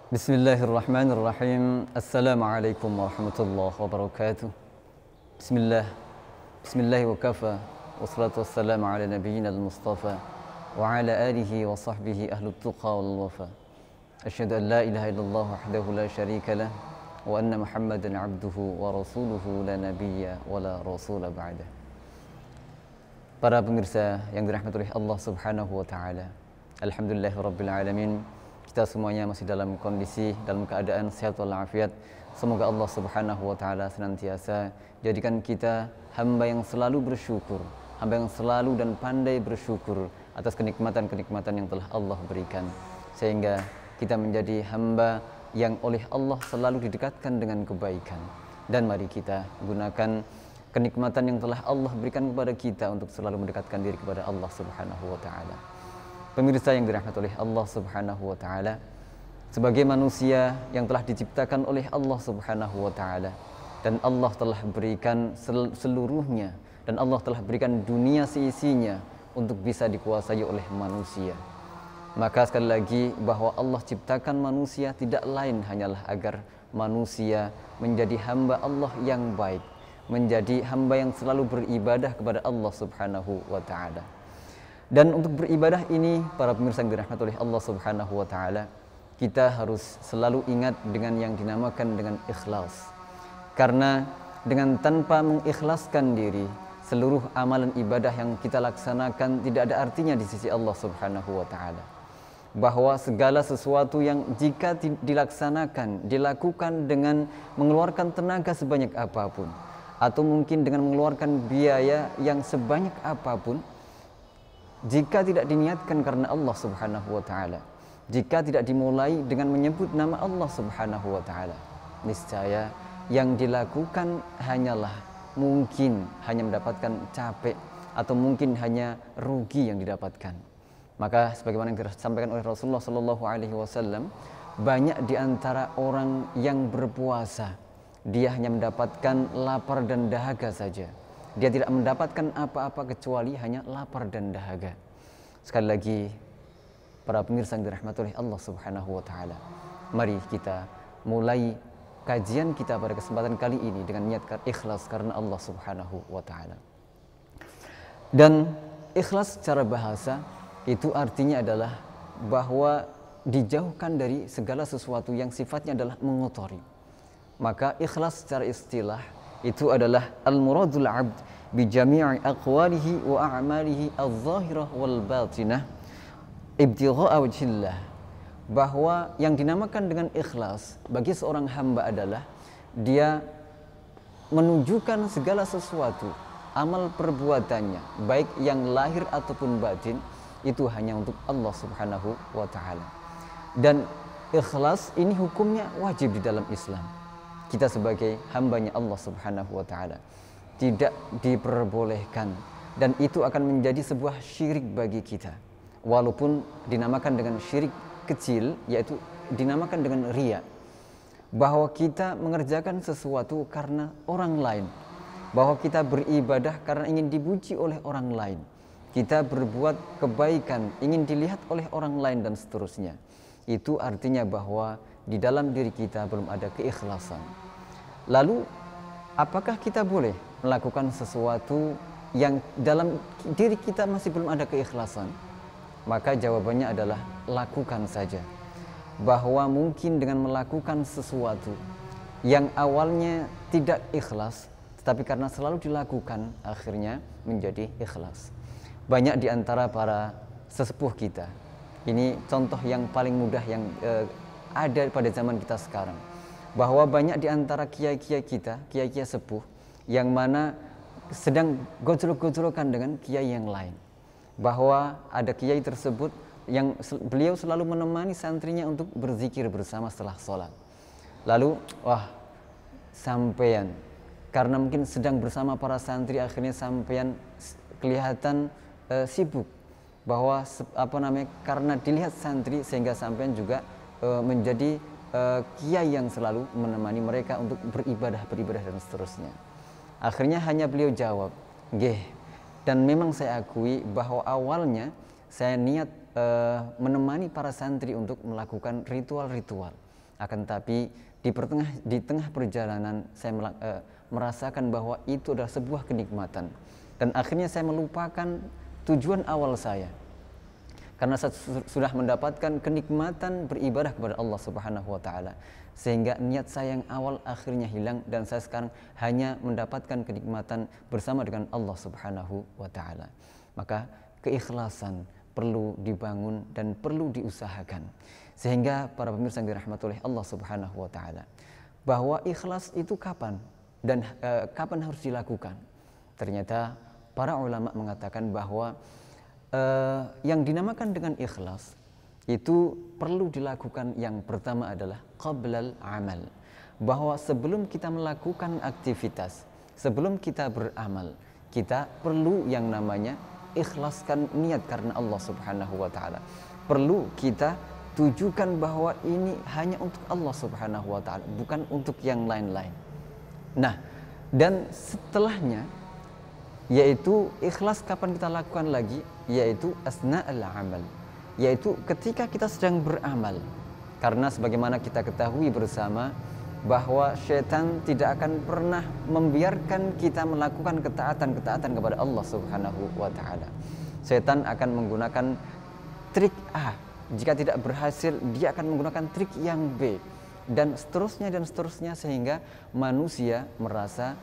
Bismillahirrahmanirrahim. Assalamualaikum warahmatullahi wabarakatuh. Bismillah. Bismillahi wa kafa. Wassalatu wassalamu ala nabiyyina al-mustafa wa ala alihi wa sahbihi ahlut tuqa wal wafa. Asyhadu an la ilaha illallah wahdahu la syarika lah wa anna Muhammadan abduhu wa rasuluhu la nabiyya wa la rasula ba'da. Para pemirsa yang dirahmati oleh Allah Subhanahu wa taala. Alhamdulillahirabbil alamin. Kita semuanya masih dalam kondisi, dalam keadaan sehat walafiat. Semoga Allah Subhanahu wa taala senantiasa jadikan kita hamba yang selalu bersyukur, hamba yang selalu dan pandai bersyukur atas kenikmatan-kenikmatan yang telah Allah berikan, sehingga kita menjadi hamba yang oleh Allah selalu didekatkan dengan kebaikan. Dan mari kita gunakan kenikmatan yang telah Allah berikan kepada kita untuk selalu mendekatkan diri kepada Allah Subhanahu wa taala. Pemirsa yang dirahmati oleh Allah Subhanahu wa taala, sebagai manusia yang telah diciptakan oleh Allah Subhanahu wa taala dan Allah telah berikan seluruhnya, dan Allah telah berikan dunia seisinya untuk bisa dikuasai oleh manusia. Maka sekali lagi bahwa Allah ciptakan manusia tidak lain hanyalah agar manusia menjadi hamba Allah yang baik, menjadi hamba yang selalu beribadah kepada Allah Subhanahu wa taala. Dan untuk beribadah ini, para pemirsa yang dirahmati oleh Allah Subhanahu wa taala, kita harus selalu ingat dengan yang dinamakan dengan ikhlas. Karena dengan tanpa mengikhlaskan diri, seluruh amalan ibadah yang kita laksanakan tidak ada artinya di sisi Allah Subhanahu wa taala. Bahwa segala sesuatu yang jika dilaksanakan, dilakukan dengan mengeluarkan tenaga sebanyak apapun, atau mungkin dengan mengeluarkan biaya yang sebanyak apapun, jika tidak diniatkan karena Allah Subhanahu wa taala, jika tidak dimulai dengan menyebut nama Allah Subhanahu wa taala, niscaya yang dilakukan hanyalah mungkin hanya mendapatkan capek atau mungkin hanya rugi yang didapatkan. Maka sebagaimana yang disampaikan oleh Rasulullah sallallahu alaihi wasallam, banyak di antara orang yang berpuasa, dia hanya mendapatkan lapar dan dahaga saja. Dia tidak mendapatkan apa-apa kecuali hanya lapar dan dahaga. Sekali lagi, para pemirsa yang dirahmati oleh Allah Subhanahu wa taala, mari kita mulai kajian kita pada kesempatan kali ini dengan niat ikhlas karena Allah Subhanahu wa taala. Dan ikhlas secara bahasa itu artinya adalah bahwa dijauhkan dari segala sesuatu yang sifatnya adalah mengotori. Maka ikhlas secara istilah itu adalah al-muradul 'abd bi jami'i aqwalihi wa a'malihi adh-dhahirah wal batinah ibtigha'a wajhillah. Bahwa yang dinamakan dengan ikhlas bagi seorang hamba adalah dia menunjukkan segala sesuatu amal perbuatannya, baik yang lahir ataupun batin, itu hanya untuk Allah Subhanahu wa taala. Dan ikhlas ini hukumnya wajib di dalam Islam. Kita sebagai hambanya Allah Subhanahu wa taala tidak diperbolehkan, dan itu akan menjadi sebuah syirik bagi kita. Walaupun dinamakan dengan syirik kecil, yaitu dinamakan dengan riya, bahwa kita mengerjakan sesuatu karena orang lain, bahwa kita beribadah karena ingin dipuji oleh orang lain, kita berbuat kebaikan ingin dilihat oleh orang lain dan seterusnya. Itu artinya bahwa di dalam diri kita belum ada keikhlasan. Lalu apakah kita boleh melakukan sesuatu yang dalam diri kita masih belum ada keikhlasan? Maka jawabannya adalah lakukan saja. Bahwa mungkin dengan melakukan sesuatu yang awalnya tidak ikhlas, tetapi karena selalu dilakukan akhirnya menjadi ikhlas. Banyak di antara para sesepuh kita, ini contoh yang paling mudah yang ada pada zaman kita sekarang, bahwa banyak di antara kiai-kiai kita, kiai-kiai sepuh, yang mana sedang gojlok-gojlokan dengan kiai yang lain. Bahwa ada kiai tersebut yang beliau selalu menemani santrinya untuk berzikir bersama setelah sholat. Lalu, sampean, karena mungkin sedang bersama para santri, akhirnya sampean kelihatan sibuk. Bahwa karena dilihat santri sehingga sampean juga menjadi kiai yang selalu menemani mereka untuk beribadah dan seterusnya. Akhirnya hanya beliau jawab, "Nggih, dan memang saya akui bahwa awalnya saya niat menemani para santri untuk melakukan ritual-ritual. Akan tetapi di tengah perjalanan saya merasakan bahwa itu adalah sebuah kenikmatan, dan akhirnya saya melupakan tujuan awal saya, karena saya sudah mendapatkan kenikmatan beribadah kepada Allah Subhanahu wa taala, sehingga niat saya yang awal akhirnya hilang, dan saya sekarang hanya mendapatkan kenikmatan bersama dengan Allah Subhanahu wa taala. Maka keikhlasan perlu dibangun dan perlu diusahakan, sehingga para pemirsa yang dirahmati oleh Allah Subhanahu wa taala, bahwa ikhlas itu kapan dan kapan harus dilakukan. Ternyata para ulama mengatakan bahwa yang dinamakan dengan ikhlas itu perlu dilakukan, yang pertama adalah qablal amal, bahwa sebelum kita melakukan aktivitas, sebelum kita beramal, kita perlu yang namanya ikhlaskan niat karena Allah Subhanahu wa taala. Perlu kita tujukan bahwa ini hanya untuk Allah Subhanahu wa taala, bukan untuk yang lain-lain. Nah, dan setelahnya yaitu ikhlas kapan kita lakukan lagi, yaitu asna'al amal, yaitu ketika kita sedang beramal. Karena sebagaimana kita ketahui bersama bahwa syaitan tidak akan pernah membiarkan kita melakukan ketaatan kepada Allah Subhanahu wa taala. Syaitan akan menggunakan trik A, jika tidak berhasil dia akan menggunakan trik yang B, dan seterusnya, sehingga manusia merasa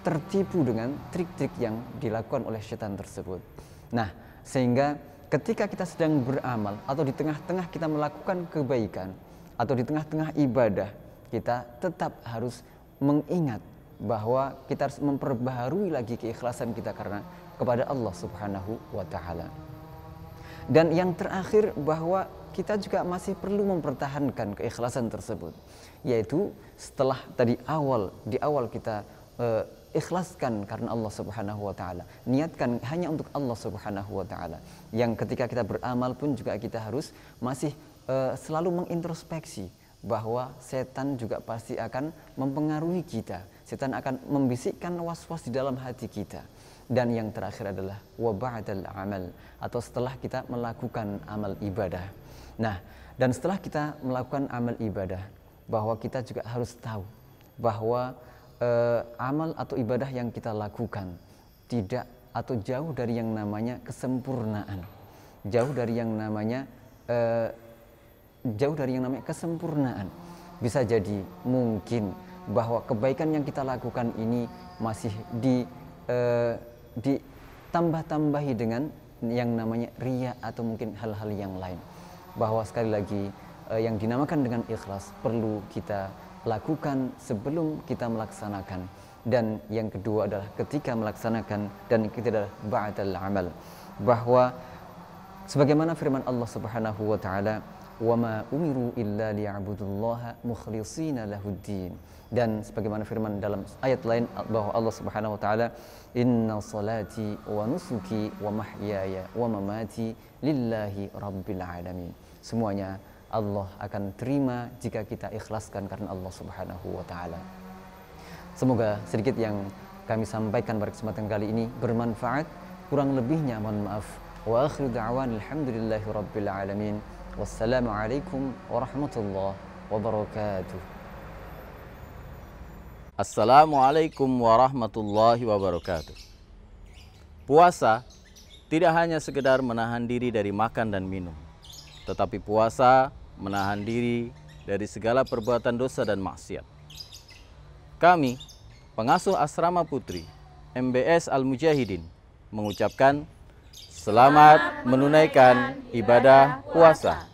tertipu dengan trik-trik yang dilakukan oleh syaitan tersebut. Nah, sehingga ketika kita sedang beramal atau di tengah-tengah kita melakukan kebaikan atau di tengah-tengah ibadah, kita tetap harus mengingat bahwa kita harus memperbaharui lagi keikhlasan kita karena kepada Allah Subhanahu wa taala. Dan yang terakhir, bahwa kita juga masih perlu mempertahankan keikhlasan tersebut, yaitu setelah tadi di awal kita ikhlaskan karena Allah Subhanahu wa taala, niatkan hanya untuk Allah Subhanahu wa taala. Yang ketika kita beramal pun juga kita harus masih selalu mengintrospeksi bahwa setan juga pasti akan mempengaruhi kita. Setan akan membisikkan was-was di dalam hati kita. Dan yang terakhir adalah wa ba'dal amal, atau setelah kita melakukan amal ibadah. Nah, dan setelah kita melakukan amal ibadah, bahwa kita juga harus tahu bahwa amal atau ibadah yang kita lakukan tidak atau jauh dari yang namanya kesempurnaan, jauh dari yang namanya kesempurnaan. Bisa jadi mungkin bahwa kebaikan yang kita lakukan ini masih ditambah-tambahi dengan yang namanya riya atau mungkin hal-hal yang lain. Bahwa sekali lagi yang dinamakan dengan ikhlas perlu kita lakukan sebelum kita melaksanakan, dan yang kedua adalah ketika melaksanakan, dan yang ketiga adalah ba'dal amal, bahwa sebagaimana firman Allah Subhanahu wa taala, wa ma umiru illa liya'budullaha mukhlishina lahuddin, dan sebagaimana firman dalam ayat lain bahwa Allah Subhanahu wa taala, inna salati wa nusuki wa mahyaya wa mamati lillahi rabbil alamin, semuanya Allah akan terima jika kita ikhlaskan karena Allah Subhanahu wa taala. Semoga sedikit yang kami sampaikan pada kesempatan kali ini bermanfaat. Kurang lebihnya mohon maaf. Wa akhiru da'wan alhamdulillahi rabbil alamin. Wassalamualaikum warahmatullahi wabarakatuh. Assalamualaikum warahmatullahi wabarakatuh. Puasa tidak hanya sekedar menahan diri dari makan dan minum, tetapi puasa menahan diri dari segala perbuatan dosa dan maksiat. Kami, pengasuh Asrama Putri MBS Al-Mujahidin, mengucapkan selamat menunaikan ibadah puasa.